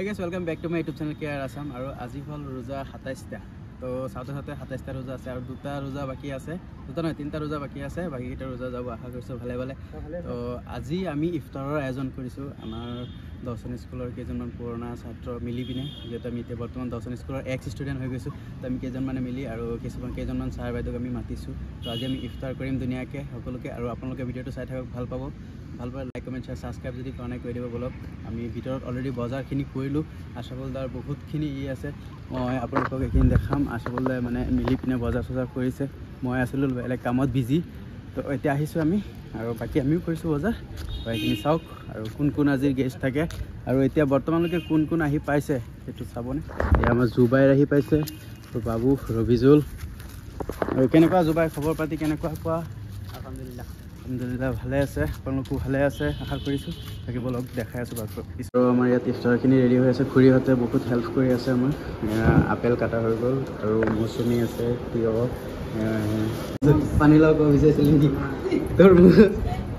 Hey guys, welcome back to my YouTube channel KR Assam. আৰু আজি হল ৰোজা 27টা তো সাথে 27টা ৰোজা আছে আৰু দুটা ৰোজা বাকি আছে দুটা নহয় তিনটা ৰোজা বাকি আছে বাকি এটা ৰোজা যাব আশা কৰিছো ভালে ভালে তো আজি আমি ইফতাৰৰ আয়োজন কৰিছো আমাৰ দৰ্শন স্কুলৰ কেইজনমান পুৰণা ছাত্ৰ মিলি পিনে যেটা আমি এতিয়া বৰ্তমান দৰ্শন স্কুলৰ এক্স ষ্টুডেন্ট হৈ গৈছো তো আমি কেইজন মানে মিলি আৰু কেইজনমান ছাৰ বাইদেউক আমি মাতিছো তো আজি আমি ইফতাৰ কৰিম ধুনীয়াকৈ সকলোকে আৰু আপোনালোকে ভিডিঅ'টো চাই থাকক ভাল পাব লাইক কমেন্ট শেয়াৰ সাবস্ক্ৰাইব যদি কৰা নাই কৰি দিব বলক আমি ভিতৰত অলৰেডি বজাৰখিনি কৰিলো আশাবলদাৰ বহুতখিনি আছে মই আপোনালোকক এখিনি দেখাম আশাবলদাৰ মানে মিলি পিনে বজাৰ কৰিছে মই আছিলো বেলেগ কামত বিজি তো এতিয়া আহিছো আমি আৰু বাকি আমিও কৰিছো বজাৰ এইখিনি চাওক আৰু কোন আজিৰ গেষ্ট থাকে আৰু এতিয়া বৰ্তমানলৈকে কোন আহি পাইছে সেইটো চাবনে এতিয়া আমাৰ জুবাইৰ আহি পাইছে বাবু ৰবিজুল আৰু কেনেকুৱা জুবাই খবৰ পাতি কেনেকুৱা কোৱা আলহামদুলিল্লাহ আলহামদুলিল্লাহ ভালে আছে আপোনালোকো ভালে আছে আশা কৰিছোঁ তাকে বলক দেখাই আছোঁ বাৰু পিছত আমাৰ ইয়াত ইফতাৰখিনি ৰেডি হৈ আছে খুৰীহঁতে বহুত হেল্প কৰি আছে আমাৰ আপেল কাটা হৈ গ'ল আৰু মৌচুমী আছে প্ৰিয় পানীলাও ক'ব বিচাৰিছিলোঁ নেকি তৰমুজ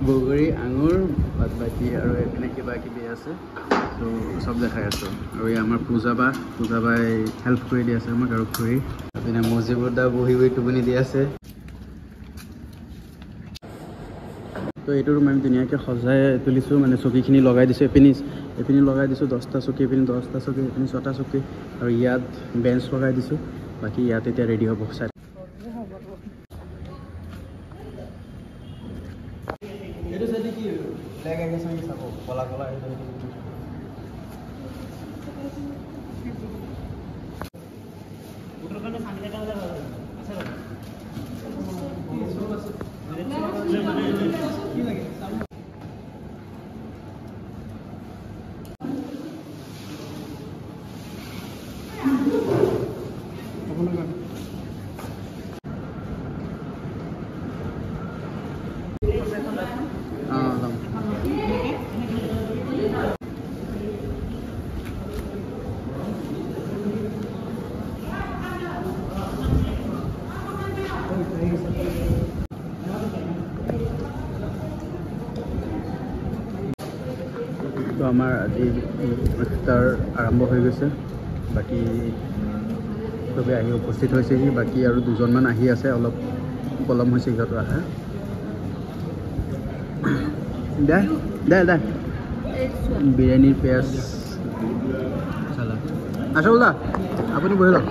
বগৰী আঙুৰ বাদ বাকী আৰু এইপিনে কিবা কিবি আছে তো চব দেখাই আছোঁ আৰু এই আমাৰ পূজাবাই হেল্প কৰি দি আছে আমাক আৰু খুৰী এইপিনে মজিবুৰ দা বহি টোপনি দি আছে তো এইটো ৰুম আমি ধুনীয়াকৈ সজাই তুলিছোঁ মানে চকীখিনি লগাই দিছোঁ এপিনি লগাই দিছোঁ 10টা চকী এপিনি 10টা চকী এপিনি 6টা চকী আৰু ইয়াত বেঞ্চ লগাই দিছোঁ বাকী ইয়াত এতিয়া ৰেডি হ'ব চাই এইটো চাইডে কি ফ্লেগ আহি আছে চাব কলা কলা তো আমাৰ আজি ইফতাৰ আৰম্ভ হৈ গৈছে বাকী চবে আহি উপস্থিত হৈছেহি বাকী আৰু দুজনমান আহি আছে অলপ পলম হৈছে সিহঁতৰ আহা দে বিৰিয়ানীৰ পেঁয়াজ চালা আশাবুল্লা আপুনি বহি লওক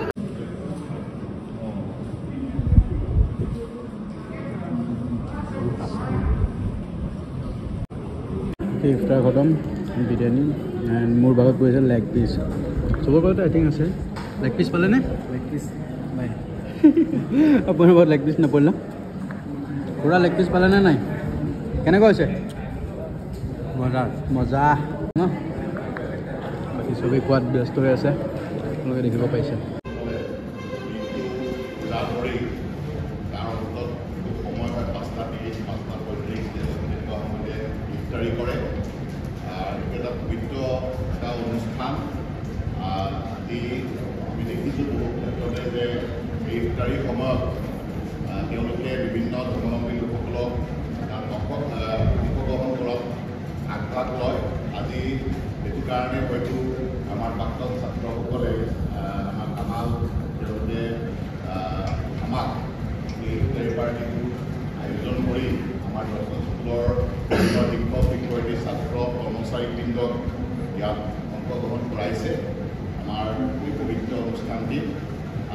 ইফতাৰ খতম বিৰিয়ানী এণ্ড মোৰ ভাগত পৰিছে লেগ পিচ চবৰ ঘৰতে আই থিংক আছে লেগ পিচ পালেনে লেগ পিচ নাই আপোনাৰ ঘৰত লেগ পিচ নপৰিলে পূৰা লেগ পিচ পালেনে নাই কেনেকুৱা হৈছে মজা ন বাকী চবেই খোৱাত ব্যস্ত হৈ আছে আপোনালোকে দেখিব পাইছে কৰে এটা পবিত্ৰ এটা অনুষ্ঠান আজি আমি দেখিছোঁ বহু ক্ষেত্ৰতে যে এই ইফতাৰীৰ সময়ত তেওঁলোকে বিভিন্ন ধৰ্মাৱলম্বী লোকসকলক অংশগ্ৰহণ কৰাত আগভাগ লয় আজি সেইটো কাৰণে হয়তো আমাৰ প্ৰাক্তন ছাত্ৰসকলে আমাক তেওঁলোকে আমাক এই ইফতাৰী পাৰ্টিটো আয়োজন কৰি আমাৰ দৰ্শন স্কুলৰ শিক্ষক শিক্ষয়িত্ৰী ছাত্ৰ কৰ্মচাৰীবৃন্দক ইয়াত অংশগ্ৰহণ কৰাইছে আমাৰ এই পবিত্ৰ অনুষ্ঠানটি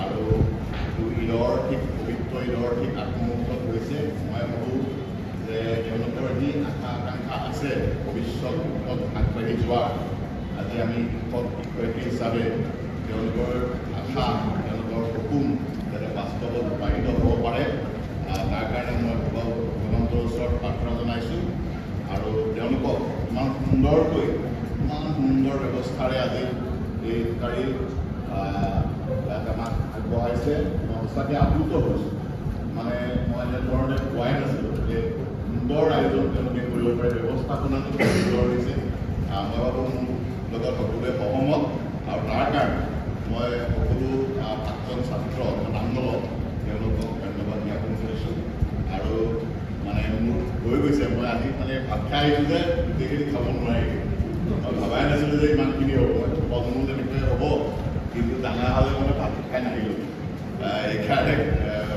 আৰু পবিত্ৰ ঈদৰ ঠিক আগমুহূৰ্তত হৈছে মই ভাবোঁ যে তেওঁলোকৰ যি আশা আকাংক্ষা আছে ভৱিষ্যতত আগবাঢ়ি যোৱাৰ আজি আমি শিক্ষক শিক্ষয়িত্ৰী হিচাপে তেওঁলোকৰ আশা তেওঁলোকৰ সপোন যাতে বাস্তৱত ৰূপায়িত হ'ব পাৰে তাৰ কাৰণে মই ভগৱন্তৰ ওচৰত প্ৰাৰ্থনা জনাইছোঁ আৰু তেওঁলোকক ইমান সুন্দৰ ব্যৱস্থাৰে আজি এই ইফতাৰীৰ আমাক আগবঢ়াইছে মই সঁচাকৈ আপ্লুত হৈছোঁ মানে মই এনেধৰণে পোৱাই নাছিলোঁ যে সুন্দৰ আয়োজন তেওঁলোকে কৰিব পাৰে ব্যৱস্থাপনাটো সুন্দৰ হৈছে মই ভাবোঁ মোৰ লগত সকলোৱে সহমত আৰু তাৰ কাৰণে মই সকলো প্ৰাক্তন ছাত্ৰ নাম নলওঁ তেওঁলোকক ধন্যবাদ জ্ঞাপন কৰিছোঁ আৰু মানে মোৰ হৈ গৈছে মই আজি মানে ভাত খাই আহিছোঁ যে গোটেইখিনি খাব নোৱাৰি ভাবাই নাছিলোঁ যে ইমানখিনি হ'ব ডাঙৰ হ'লে মানে ভাত খাই নাহিলোঁ এইকাৰণে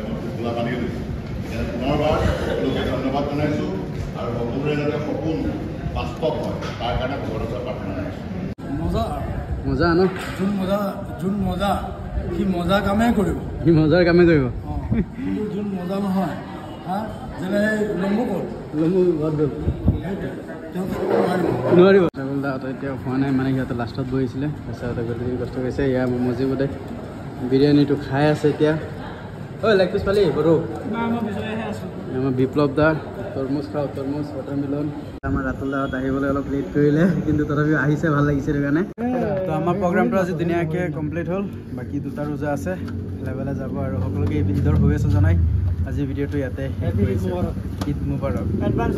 মই টোপোলা পানী দিছোঁ পুনৰবাৰ সকলোকে ধন্যবাদ জনাইছোঁ আৰু সকলোৰে যাতে সপোন বাস্তৱ হয় তাৰ কাৰণে ভগৱানৰ প্ৰাৰ্থনা জনাইছোঁ মজা মজা ন যোন মজা সি মজা কামেই কৰিব সি মজাৰ কামে কৰিব কিন্তু যোন মজা নহয় হা যেনে লম্বু ক'ত লম্বু ঘৰত গ'ল নোৱাৰিব ৰাহুলদাহঁতে এতিয়া খোৱা নাই মানে সিহঁতে লাষ্টত বহিছিলে তাৰপিছত গোটেই কষ্ট কৰিছে ইয়াৰ মজিবতে বিৰিয়ানীটো খাই আছে এতিয়া ঐ লেগ পিচ পালি বড়ো আমাৰ বিপ্লৱ দা তৰমুজ খাওঁ তৰমুজ ৱাটাৰমেলন আমাৰ ৰাতুলদাহঁত আহিবলৈ অলপ লেট কৰিলে কিন্তু তথাপিও আহিছে ভাল লাগিছে সেইটো কাৰণে তো আমাৰ প্ৰগ্ৰামটো আজি ধুনীয়াকৈ কমপ্লিট হ'ল বাকী দুটা ৰোজা আছে লেভেলে যাব আৰু সকলোকে ঈদৰ শুভেচ্ছা জনাই আজি ভিডিঅ'টো ইয়াতে ঈদ মুবাৰক এডভান্স